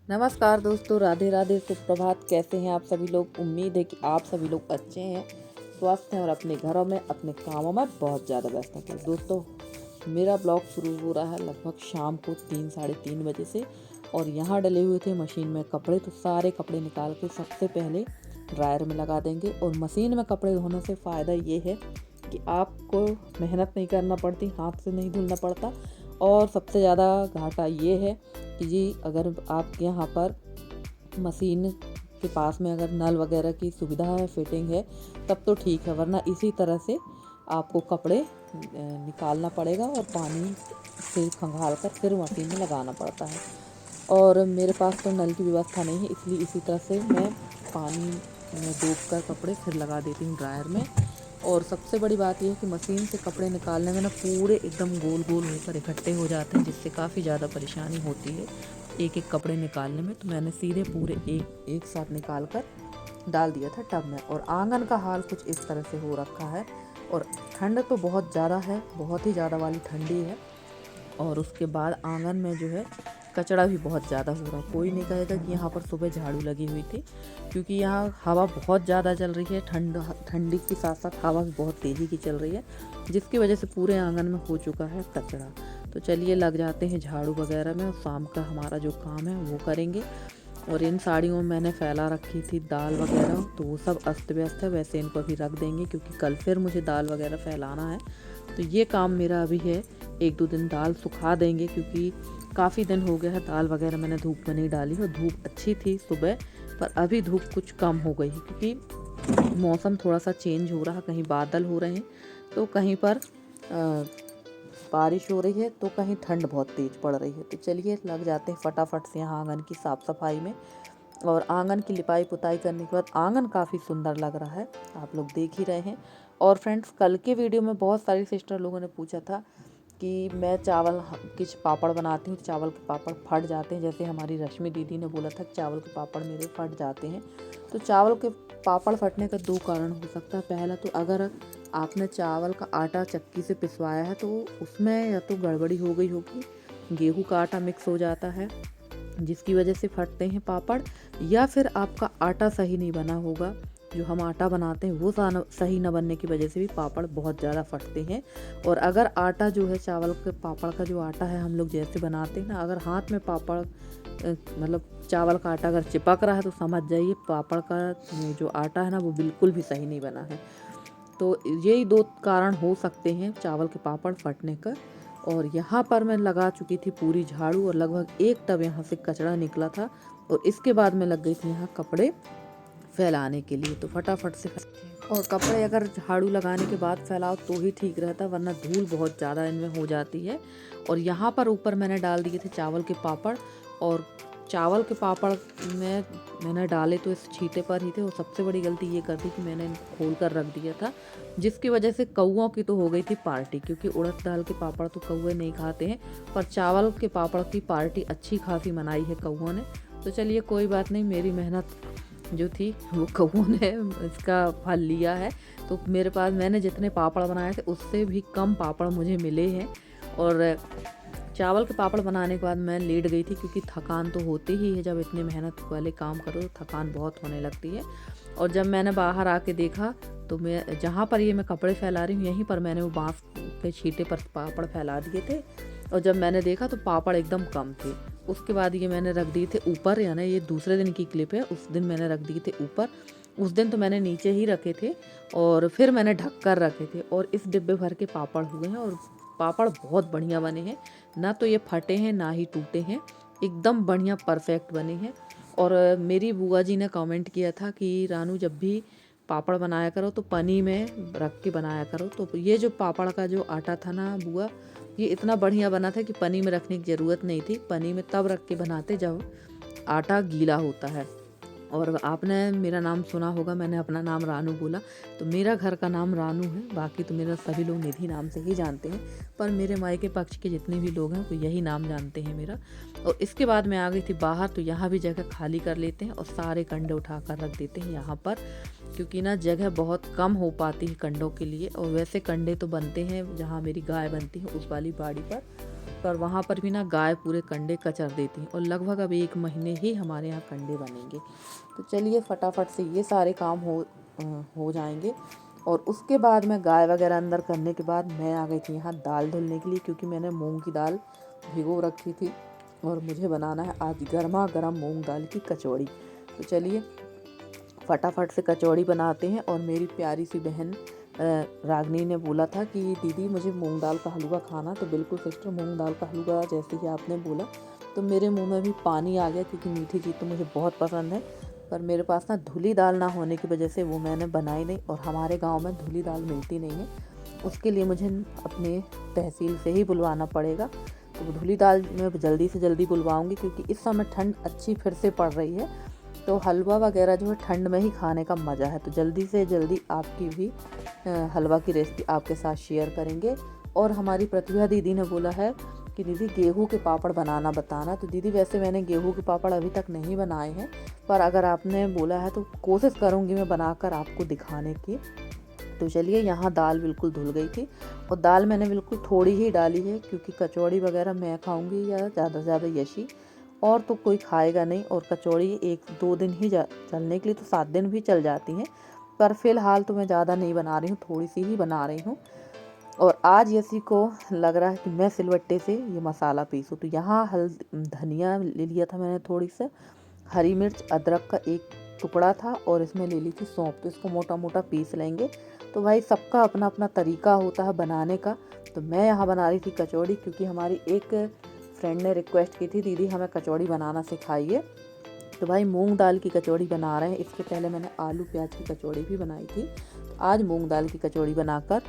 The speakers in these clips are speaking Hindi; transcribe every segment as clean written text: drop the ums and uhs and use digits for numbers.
नमस्कार दोस्तों, राधे राधे, सुप्रभात। कैसे हैं आप सभी लोग? उम्मीद है कि आप सभी लोग अच्छे हैं, स्वस्थ हैं और अपने घरों में अपने कामों में बहुत ज़्यादा व्यस्त हैं। तो दोस्तों, मेरा ब्लॉग शुरू हो रहा है लगभग शाम को 3 साढ़े 3 बजे से। और यहाँ डले हुए थे मशीन में कपड़े, तो सारे कपड़े निकाल के सबसे पहले ड्रायर में लगा देंगे। और मशीन में कपड़े धोने से फ़ायदा ये है कि आपको मेहनत नहीं करना पड़ती, हाथ से नहीं धुलना पड़ता। और सबसे ज़्यादा घाटा ये है कि जी, अगर आपके यहाँ पर मशीन के पास में अगर नल वगैरह की सुविधा है, फिटिंग है, तब तो ठीक है, वरना इसी तरह से आपको कपड़े निकालना पड़ेगा और पानी से खंगाल कर फिर मशीन में लगाना पड़ता है। और मेरे पास तो नल की व्यवस्था नहीं है, इसलिए इसी तरह से मैं पानी में डूब कर कपड़े फिर लगा देती हूँ ड्रायर में। और सबसे बड़ी बात यह है कि मशीन से कपड़े निकालने में ना पूरे एकदम गोल गोल होकर इकट्ठे हो जाते हैं, जिससे काफ़ी ज़्यादा परेशानी होती है एक एक कपड़े निकालने में। तो मैंने सीधे पूरे एक साथ निकाल कर डाल दिया था टब में। और आंगन का हाल कुछ इस तरह से हो रखा है। और ठंड तो बहुत ज़्यादा है, बहुत ही ज़्यादा वाली ठंडी है। और उसके बाद आंगन में जो है कचरा भी बहुत ज़्यादा हो रहा। कोई नहीं कहेगा कि यहाँ पर सुबह झाड़ू लगी हुई थी, क्योंकि यहाँ हवा बहुत ज़्यादा चल रही है। ठंडी के साथ साथ हवा भी बहुत तेज़ी की चल रही है, जिसकी वजह से पूरे आंगन में हो चुका है कचरा। तो चलिए लग जाते हैं झाड़ू वगैरह में, और शाम का हमारा जो काम है वो करेंगे। और इन साड़ियों में मैंने फैला रखी थी दाल वगैरह, तो वो सब अस्त व्यस्त है। वैसे इनको अभी रख देंगे, क्योंकि कल फिर मुझे दाल वगैरह फैलाना है। तो ये काम मेरा अभी है। 1-2 दिन दाल सुखा देंगे, क्योंकि काफ़ी दिन हो गया है दाल वगैरह मैंने धूप में नहीं डाली। और धूप अच्छी थी सुबह, पर अभी धूप कुछ कम हो गई है, क्योंकि मौसम थोड़ा सा चेंज हो रहा। कहीं बादल हो रहे हैं, तो कहीं पर बारिश हो रही है, तो कहीं ठंड बहुत तेज़ पड़ रही है। तो चलिए लग जाते हैं फटाफट से यहाँ आंगन की साफ़ सफाई में। और आंगन की लिपाई पुताई करने के बाद आंगन काफ़ी सुंदर लग रहा है, आप लोग देख ही रहे हैं। और फ्रेंड्स, कल के वीडियो में बहुत सारी सिस्टर लोगों ने पूछा था कि मैं चावल किस पापड़ बनाती हूँ, चावल के पापड़ फट जाते हैं। जैसे हमारी रश्मि दीदी ने बोला था कि चावल के पापड़ मेरे फट जाते हैं। तो चावल के पापड़ फटने का 2 कारण हो सकता है। पहला तो अगर आपने चावल का आटा चक्की से पिसवाया है, तो उसमें या तो गड़बड़ी हो गई होगी, गेहूं का आटा मिक्स हो जाता है, जिसकी वजह से फटते हैं पापड़। या फिर आपका आटा सही नहीं बना होगा, जो हम आटा बनाते हैं वो सही न बनने की वजह से भी पापड़ बहुत ज़्यादा फटते हैं। और अगर आटा जो है, चावल के पापड़ का जो आटा है, हम लोग जैसे बनाते हैं ना, अगर हाथ में पापड़ मतलब चावल का आटा अगर चिपक रहा है, तो समझ जाइए पापड़ का जो आटा है ना, वो बिल्कुल भी सही नहीं बना है। तो यही 2 कारण हो सकते हैं चावल के पापड़ फटने का। और यहाँ पर मैं लगा चुकी थी पूरी झाड़ू, और लगभग 1 टब यहाँ से कचरा निकला था। और इसके बाद मैं लग गई थी यहाँ कपड़े फैलाने के लिए। तो फटाफट से, और कपड़े अगर झाड़ू लगाने के बाद फैलाओ तो ही ठीक रहता, वरना धूल बहुत ज़्यादा इनमें हो जाती है। और यहाँ पर ऊपर मैंने डाल दिए थे चावल के पापड़। और चावल के पापड़ में मैंने डाले तो इस छींटे पर ही थे। और सबसे बड़ी गलती ये कर दी कि मैंने इनको खोल कर रख दिया था, जिसकी वजह से कौओं की तो हो गई थी पार्टी, क्योंकि उड़द दाल के पापड़ तो कौवे नहीं खाते हैं, पर चावल के पापड़ की पार्टी अच्छी खासी मनाई है कौओं ने। तो चलिए कोई बात नहीं, मेरी मेहनत जो थी वो कौओं ने इसका फल लिया है। तो मेरे पास मैंने जितने पापड़ बनाए थे उससे भी कम पापड़ मुझे मिले हैं। और चावल के पापड़ बनाने के बाद मैं लेट गई थी, क्योंकि थकान तो होती ही है, जब इतने मेहनत वाले काम करो तो थकान बहुत होने लगती है। और जब मैंने बाहर आके देखा, तो मैं जहाँ पर ये मैं कपड़े फैला रही हूँ, यहीं पर मैंने वो बाँस के छींटे पर पापड़ फैला दिए थे। और जब मैंने देखा तो पापड़ एकदम कम थे। उसके बाद ये मैंने रख दिए थे ऊपर, यानी ये दूसरे दिन की क्लिप है। उस दिन मैंने रख दिए थे ऊपर, उस दिन तो मैंने नीचे ही रखे थे, और फिर मैंने ढक कर रखे थे। और इस डिब्बे भर के पापड़ हुए हैं, और पापड़ बहुत बढ़िया बने हैं, ना तो ये फटे हैं ना ही टूटे हैं, एकदम बढ़िया परफेक्ट बने हैं। और मेरी बुआ जी ने कमेंट किया था कि रानू, जब भी पापड़ बनाया करो तो पनी में रख के बनाया करो। तो ये जो पापड़ का जो आटा था ना बुआ, ये इतना बढ़िया बना था कि पनी में रखने की ज़रूरत नहीं थी। पनी में तब रख के बनाते जब आटा गीला होता है। और आपने मेरा नाम सुना होगा, मैंने अपना नाम रानू बोला, तो मेरा घर का नाम रानू है। बाकी तो मेरा सभी लोग निधि नाम से ही जानते हैं, पर मेरे मायके पक्ष के जितने भी लोग हैं वो यही नाम जानते हैं मेरा। और इसके बाद मैं आ गई थी बाहर, तो यहाँ भी जगह खाली कर लेते हैं और सारे कंडे उठा कर रख देते हैं यहाँ पर, क्योंकि ना जगह बहुत कम हो पाती है कंडों के लिए। और वैसे कंडे तो बनते हैं जहाँ मेरी गाय बनती है उस वाली बाड़ी पर, पर वहाँ पर भी ना गाय पूरे कंडे कचर देती हैं और लगभग अब 1 महीने ही हमारे यहाँ कंडे बनेंगे। तो चलिए फटाफट से ये सारे काम हो जाएंगे और उसके बाद मैं गाय वगैरह अंदर करने के बाद मैं आ गई थी यहाँ दाल धुलने के लिए, क्योंकि मैंने मूंग की दाल भिगो रखी थी और मुझे बनाना है आज गर्मा गर्म मूंग दाल की कचौड़ी। तो चलिए फटाफट से कचौड़ी बनाते हैं। और मेरी प्यारी सी बहन रागनी ने बोला था कि दीदी मुझे मूंग दाल का हलवा खाना, तो बिल्कुल सिस्टर मूंग दाल का हलवा जैसे ही आपने बोला तो मेरे मुंह में भी पानी आ गया, क्योंकि मीठी चीज़ तो मुझे बहुत पसंद है। पर मेरे पास ना धुली दाल ना होने की वजह से वो मैंने बनाई नहीं, और हमारे गांव में धुली दाल मिलती नहीं है, उसके लिए मुझे अपने तहसील से ही बुलवाना पड़ेगा। तो धुली दाल मैं जल्दी से जल्दी बुलवाऊँगी, क्योंकि इस समय ठंड अच्छी फिर से पड़ रही है, तो हलवा वगैरह जो है ठंड में ही खाने का मज़ा है। तो जल्दी से जल्दी आपकी भी हलवा की रेसिपी आपके साथ शेयर करेंगे। और हमारी प्रतिभा दीदी ने बोला है कि दीदी गेहूं के पापड़ बनाना बताना। तो दीदी वैसे मैंने गेहूं के पापड़ अभी तक नहीं बनाए हैं, पर अगर आपने बोला है तो कोशिश करूंगी मैं बनाकर आपको दिखाने की। तो चलिए यहाँ दाल बिल्कुल धुल गई थी, और दाल मैंने बिल्कुल थोड़ी ही डाली है, क्योंकि कचौड़ी वगैरह मैं खाऊंगी या ज़्यादा से ज़्यादा यशी, और तो कोई खाएगा नहीं। और कचौड़ी 1-2 दिन ही चलने के लिए, तो 7 दिन भी चल जाती हैं, पर फिलहाल तो मैं ज़्यादा नहीं बना रही हूँ, थोड़ी सी ही बना रही हूँ। और आज यसी को लग रहा है कि मैं सिलबट्टे से ये मसाला पीसूँ। तो यहाँ धनिया ले लिया था मैंने, थोड़ी सी हरी मिर्च, अदरक का 1 टुकड़ा था, और इसमें ले ली थी सौंफ। तो इसको मोटा मोटा पीस लेंगे। तो भाई सबका अपना अपना तरीका होता है बनाने का। तो मैं यहाँ बना रही थी कचौड़ी, क्योंकि हमारी एक फ्रेंड ने रिक्वेस्ट की थी दीदी हमें कचौड़ी बनाना सिखाइए। तो भाई मूंग दाल की कचौड़ी बना रहे हैं। इसके पहले मैंने आलू प्याज की कचौड़ी भी बनाई थी। तो आज मूंग दाल की कचौड़ी बनाकर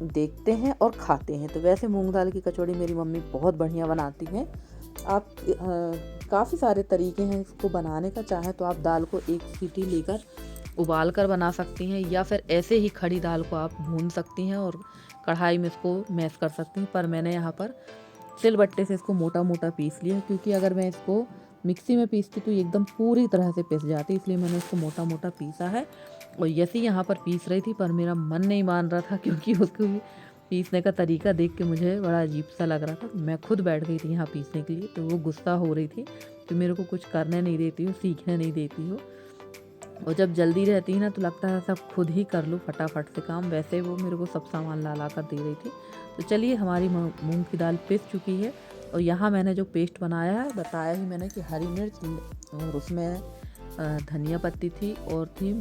देखते हैं और खाते हैं। तो वैसे मूंग दाल की कचौड़ी मेरी मम्मी बहुत बढ़िया बनाती हैं। आप काफ़ी सारे तरीके हैं इसको बनाने का। चाहे तो आप दाल को 1 सीटी लेकर उबाल कर बना सकती हैं, या फिर ऐसे ही खड़ी दाल को आप भून सकती हैं और कढ़ाई में इसको मैश कर सकती हैं। पर मैंने यहाँ पर सिलबट्टे से इसको मोटा मोटा पीस लिया, क्योंकि अगर मैं इसको मिक्सी में पीसती तो एकदम पूरी तरह से पिस जाती, इसलिए मैंने इसको मोटा मोटा पीसा है। और यसी यहाँ पर पीस रही थी, पर मेरा मन नहीं मान रहा था, क्योंकि उसको पीसने का तरीका देख के मुझे बड़ा अजीब सा लग रहा था। मैं खुद बैठ गई थी यहाँ पीसने के लिए, तो वो गुस्सा हो रही थी कि मेरे को कुछ करने नहीं देती हो, सीखने नहीं देती हो। और जब जल्दी रहती है ना तो लगता है सब खुद ही कर लो फटाफट से काम। वैसे वो मेरे को सब सामान ला कर दे रही थी। तो चलिए हमारी मूंग की दाल पिस चुकी है। और यहाँ मैंने जो पेस्ट बनाया है, बताया ही मैंने कि हरी मिर्च, और उसमें धनिया पत्ती थी, और थी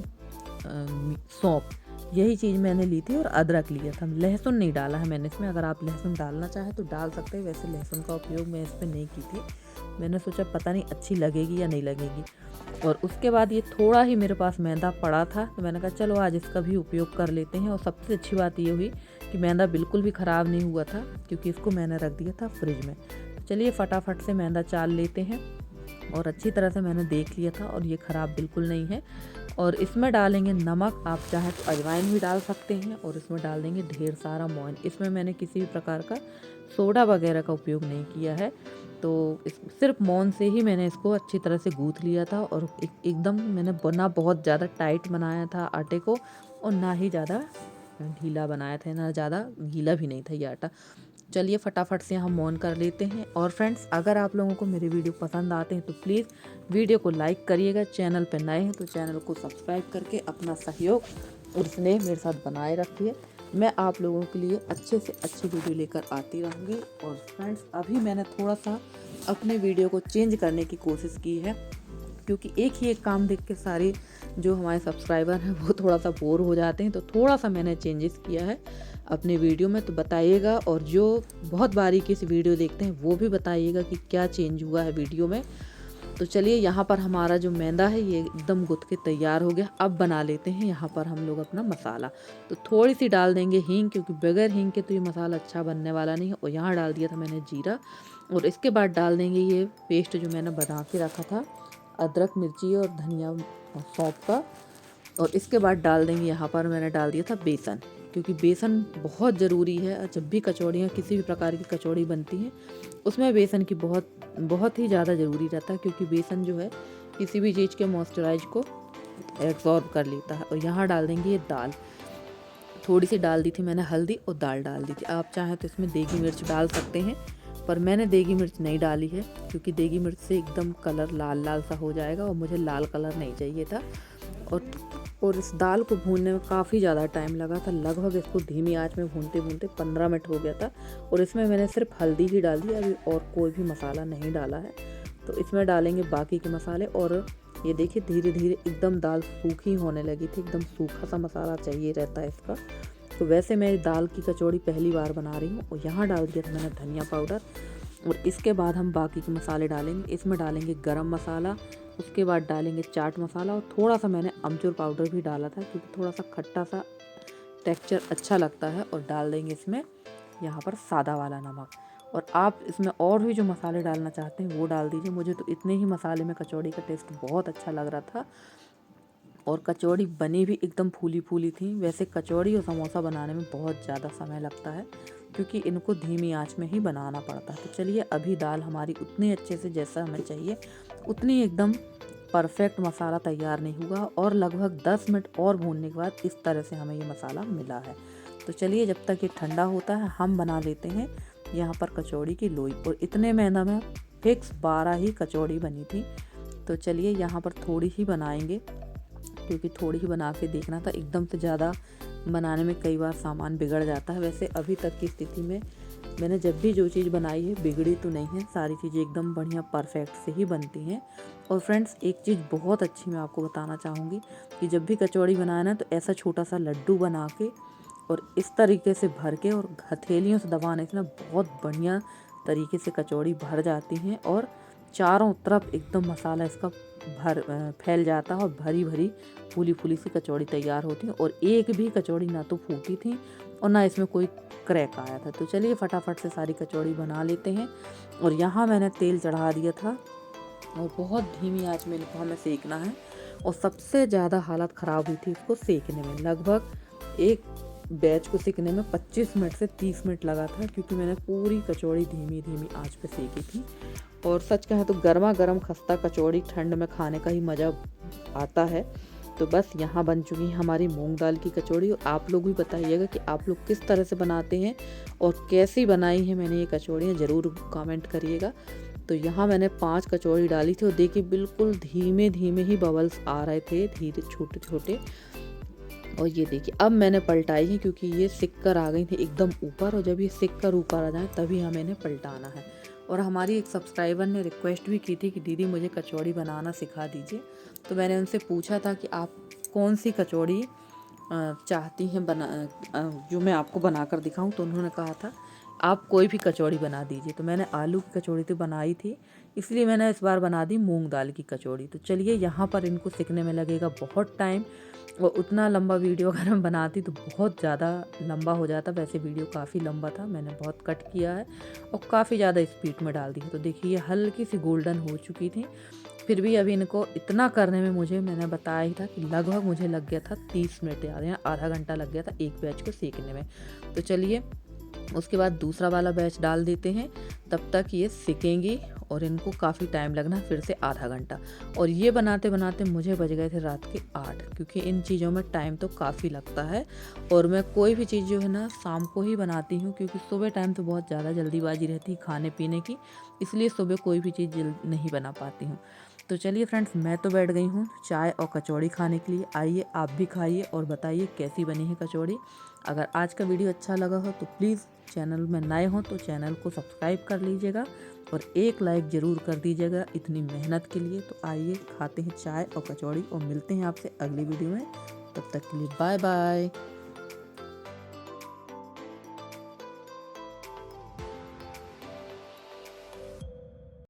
सौंफ, यही चीज़ मैंने ली थी, और अदरक लिया था। लहसुन नहीं डाला है मैंने इसमें। अगर आप लहसुन डालना चाहें तो डाल सकते हैं, वैसे लहसुन का उपयोग मैं इस पर नहीं की थी। मैंने सोचा पता नहीं अच्छी लगेगी या नहीं लगेगी। और उसके बाद ये थोड़ा ही मेरे पास मैदा पड़ा था, तो मैंने कहा चलो आज इसका भी उपयोग कर लेते हैं। और सबसे अच्छी बात ये हुई कि मैदा बिल्कुल भी ख़राब नहीं हुआ था, क्योंकि इसको मैंने रख दिया था फ्रिज में। चलिए फटाफट से मैदा चाल लेते हैं। और अच्छी तरह से मैंने देख लिया था, और ये ख़राब बिल्कुल नहीं है। और इसमें डालेंगे नमक, आप चाहें तो अजवाइन भी डाल सकते हैं। और इसमें डाल देंगे ढेर सारा मोइन। इसमें मैंने किसी भी प्रकार का सोडा वगैरह का उपयोग नहीं किया है। तो सिर्फ मोन से ही मैंने इसको अच्छी तरह से गूँथ लिया था। और एकदम मैंने ना बहुत ज़्यादा टाइट बनाया था आटे को, और ना ही ज़्यादा ढीला बनाया था, ना ज़्यादा गीला भी नहीं था ये आटा। चलिए फटाफट से हम ऑन कर लेते हैं। और फ्रेंड्स, अगर आप लोगों को मेरे वीडियो पसंद आते हैं तो प्लीज़ वीडियो को लाइक करिएगा। चैनल पर नए हैं तो चैनल को सब्सक्राइब करके अपना सहयोग और स्नेह मेरे साथ बनाए रखिए। मैं आप लोगों के लिए अच्छे से अच्छी वीडियो लेकर आती रहूँगी। और फ्रेंड्स, अभी मैंने थोड़ा सा अपने वीडियो को चेंज करने की कोशिश की है, क्योंकि एक ही एक काम देख के सारे जो हमारे सब्सक्राइबर हैं वो थोड़ा सा बोर हो जाते हैं। तो थोड़ा सा मैंने चेंजेस किया है अपने वीडियो में, तो बताइएगा। और जो बहुत बारीकी से वीडियो देखते हैं वो भी बताइएगा कि क्या चेंज हुआ है वीडियो में। तो चलिए यहाँ पर हमारा जो मैदा है ये एकदम गुथ के तैयार हो गया। अब बना लेते हैं यहाँ पर हम लोग अपना मसाला। तो थोड़ी सी डाल देंगे हींग, क्योंकि बगैर हींग के तो ये मसाला अच्छा बनने वाला नहीं है। और यहाँ डाल दिया था मैंने जीरा। और इसके बाद डाल देंगे ये पेस्ट जो मैंने बना के रखा था, अदरक, मिर्ची और धनिया सौंफ का। और इसके बाद डाल देंगे यहाँ पर मैंने डाल दिया था बेसन, क्योंकि बेसन बहुत ज़रूरी है। जब भी कचौड़ियाँ, किसी भी प्रकार की कचौड़ी बनती हैं, उसमें बेसन की बहुत ही ज़्यादा ज़रूरी रहता है, क्योंकि बेसन जो है किसी भी चीज़ के मॉइस्चराइज को एब्जॉर्ब कर लेता है। और यहाँ डाल देंगे ये दाल। थोड़ी सी डाल दी थी मैंने हल्दी, और दाल डाल दी थी। आप चाहें तो इसमें देगी मिर्च डाल सकते हैं, पर मैंने देगी मिर्च नहीं डाली है क्योंकि देगी मिर्च से एकदम कलर लाल लाल सा हो जाएगा और मुझे लाल कलर नहीं चाहिए था। और इस दाल को भूनने में काफ़ी ज़्यादा टाइम लगा था, लगभग इसको धीमी आंच में भूनते भूनते 15 मिनट हो गया था। और इसमें मैंने सिर्फ हल्दी ही डाली, अभी और कोई भी मसाला नहीं डाला है। तो इसमें डालेंगे बाकी के मसाले। और ये देखिए धीरे धीरे एकदम दाल सूखी होने लगी थी, एकदम सूखा सा मसाला चाहिए रहता है इसका। तो वैसे मैं दाल की कचौड़ी पहली बार बना रही हूँ। और यहाँ डाल दिया था मैंने धनिया पाउडर। और इसके बाद हम बाकी के मसाले डालेंगे। इसमें डालेंगे गरम मसाला, उसके बाद डालेंगे चाट मसाला, और थोड़ा सा मैंने अमचूर पाउडर भी डाला था क्योंकि थोड़ा सा खट्टा सा टेक्सचर अच्छा लगता है। और डाल देंगे इसमें यहाँ पर सादा वाला नमक। और आप इसमें और भी जो मसाले डालना चाहते हैं वो डाल दीजिए। मुझे तो इतने ही मसाले में कचौड़ी का टेस्ट बहुत अच्छा लग रहा था। और कचौड़ी बनी भी एकदम फूली फूली थी। वैसे कचौड़ी और समोसा बनाने में बहुत ज़्यादा समय लगता है क्योंकि इनको धीमी आंच में ही बनाना पड़ता है। तो चलिए, अभी दाल हमारी उतनी अच्छे से जैसा हमें चाहिए उतनी एकदम परफेक्ट मसाला तैयार नहीं हुआ। और लगभग 10 मिनट और भूनने के बाद इस तरह से हमें ये मसाला मिला है। तो चलिए, जब तक ये ठंडा होता है हम बना लेते हैं यहाँ पर कचौड़ी की लोई। और इतने मैदा में फिक्स 12 ही कचौड़ी बनी थी। तो चलिए, यहाँ पर थोड़ी ही बनाएंगे क्योंकि थोड़ी ही बना के देखना था। एकदम से ज़्यादा बनाने में कई बार सामान बिगड़ जाता है। वैसे अभी तक की स्थिति में मैंने जब भी जो चीज़ बनाई है बिगड़ी तो नहीं है, सारी चीज़ें एकदम बढ़िया परफेक्ट से ही बनती हैं। और फ्रेंड्स, एक चीज़ बहुत अच्छी मैं आपको बताना चाहूँगी कि जब भी कचौड़ी बनाए ना तो ऐसा छोटा सा लड्डू बना के और इस तरीके से भर के और हथेलियों से दबाने से ना बहुत बढ़िया तरीके से कचौड़ी भर जाती हैं। और चारों तरफ एकदम मसाला इसका फैल जाता है और भरी भरी फूली फूली सी कचौड़ी तैयार होती है। और एक भी कचौड़ी ना तो फूटी थी और ना इसमें कोई क्रैक आया था। तो चलिए फटाफट से सारी कचौड़ी बना लेते हैं। और यहाँ मैंने तेल चढ़ा दिया था और बहुत धीमी आंच में इनको हमें सेकना है। और सबसे ज़्यादा हालत ख़राब हुई थी इसको सेकने में। लगभग एक बैच को सेकने में 25 मिनट से 30 मिनट लगा था क्योंकि मैंने पूरी कचौड़ी धीमी धीमी आंच पे सेकी थी। और सच कहें तो गर्मा गर्म खस्ता कचौड़ी ठंड में खाने का ही मज़ा आता है। तो बस यहाँ बन चुकी है हमारी मूंग दाल की कचौड़ी। और आप लोग भी बताइएगा कि आप लोग किस तरह से बनाते हैं और कैसी बनाई है मैंने ये कचौड़ियाँ, ज़रूर कमेंट करिएगा। तो यहाँ मैंने 5 कचौड़ी डाली थी और देखिए बिल्कुल धीमे धीमे ही बबल्स आ रहे थे, धीरे छोटे छोटे। और ये देखिए अब मैंने पलटाई है क्योंकि ये सिक कर आ गई थी एकदम ऊपर। और जब ये सिक कर ऊपर आ जाए तभी हमें इन्हें पलटाना है। और हमारी एक सब्सक्राइबर ने रिक्वेस्ट भी की थी कि दीदी मुझे कचौड़ी बनाना सिखा दीजिए। तो मैंने उनसे पूछा था कि आप कौन सी कचौड़ी चाहती हैं जो मैं आपको बनाकर दिखाऊं। तो उन्होंने कहा था आप कोई भी कचौड़ी बना दीजिए। तो मैंने आलू की कचौड़ी तो बनाई थी, इसलिए मैंने इस बार बना दी मूंग दाल की कचौड़ी। तो चलिए, यहाँ पर इनको सीखने में लगेगा बहुत टाइम। और उतना लंबा वीडियो अगर मैं बनाती तो बहुत ज़्यादा लंबा हो जाता। वैसे वीडियो काफ़ी लंबा था, मैंने बहुत कट किया है और काफ़ी ज़्यादा स्पीड में डाल दी है। तो देखिए हल्की सी गोल्डन हो चुकी थी। फिर भी अभी इनको इतना करने में मैंने बताया ही था कि लगभग मुझे लग गया था 30 मिनट, याद है आधा घंटा लग गया था एक बैच को सेकने में। तो चलिए, उसके बाद दूसरा वाला बैच डाल देते हैं, तब तक ये सिकेंगी और इनको काफ़ी टाइम लगना, फिर से आधा घंटा। और ये बनाते बनाते मुझे बज गए थे रात के 8 क्योंकि इन चीज़ों में टाइम तो काफ़ी लगता है। और मैं कोई भी चीज़ जो है ना शाम को ही बनाती हूँ क्योंकि सुबह टाइम तो बहुत ज़्यादा जल्दीबाजी रहती है खाने पीने की, इसलिए सुबह कोई भी चीज़ नहीं बना पाती हूँ। तो चलिए फ्रेंड्स, मैं तो बैठ गई हूँ चाय और कचौड़ी खाने के लिए। आइए आप भी खाइए और बताइए कैसी बनी है कचौड़ी। अगर आज का वीडियो अच्छा लगा हो तो प्लीज़ चैनल में नए हो तो चैनल को सब्सक्राइब कर लीजिएगा और एक लाइक ज़रूर कर दीजिएगा इतनी मेहनत के लिए। तो आइए खाते हैं चाय और कचौड़ी और मिलते हैं आपसे अगली वीडियो में। तब तक के लिए बाय बाय।